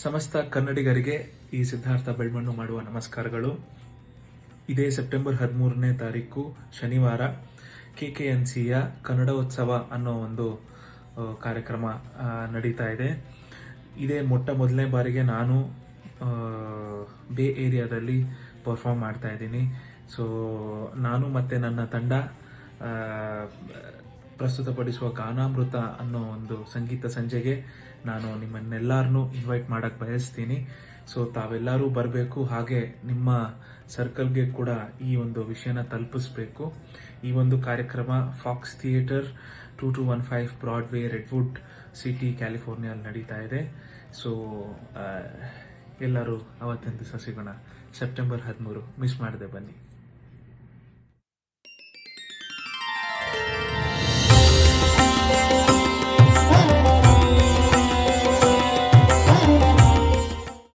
ಸಮಸ್ತ ಕನ್ನಡಿಗರಿಗೆ ಈ ಸಿದ್ಧಾರ್ಥ ಬೆಳ್ಮಣ್ಣು ಮಾಡುವ ನಮಸ್ಕಾರಗಳು. ಇದೇ ಸೆಪ್ಟೆಂಬರ್ 13ನೇ ತಾರೀಕು ಶನಿವಾರ KKNCಯ ಕನ್ನಡೋತ್ಸವ ಅನ್ನೋ ಒಂದು ಕಾರ್ಯಕ್ರಮ ನಡೀತಾ ಇದೆ. ಇದೇ ಮೊದಲನೇ ಬಾರಿಗೆ ನಾನು ಬೇ ಏರಿಯಾದಲ್ಲಿ ಪರ್ಫಾರ್ಮ್ ಮಾಡ್ತಾ ಇದ್ದೀನಿ. ಸೊ ನಾನು ಮತ್ತು ನನ್ನ ತಂಡ ಪ್ರಸ್ತುತಪಡಿಸುವ ಗಾನಾಮೃತ ಅನ್ನೋ ಒಂದು ಸಂಗೀತ ಸಂಜೆಗೆ ನಾನು ನಿಮ್ಮನ್ನೆಲ್ಲರನ್ನೂ ಇನ್ವೈಟ್ ಮಾಡಕ್ಕೆ ಬಯಸ್ತೀನಿ. ಸೊ ತಾವೆಲ್ಲರೂ ಬರಬೇಕು, ಹಾಗೆ ನಿಮ್ಮ ಸರ್ಕಲ್ಗೆ ಕೂಡ ಈ ಒಂದು ವಿಷಯನ ತಲುಪಿಸ್ಬೇಕು. ಈ ಒಂದು ಕಾರ್ಯಕ್ರಮ Fox Theatre 2215 Broadway, Redwood City, ಕ್ಯಾಲಿಫೋರ್ನಿಯಲ್ಲಿ ನಡೀತಾ ಇದೆ. ಸೊ ಎಲ್ಲರೂ ಅವತ್ತಿನ ದಿವಸ ಸಿಗೋಣ. ಸೆಪ್ಟೆಂಬರ್ 13 ಮಿಸ್ ಮಾಡದೆ ಬನ್ನಿ.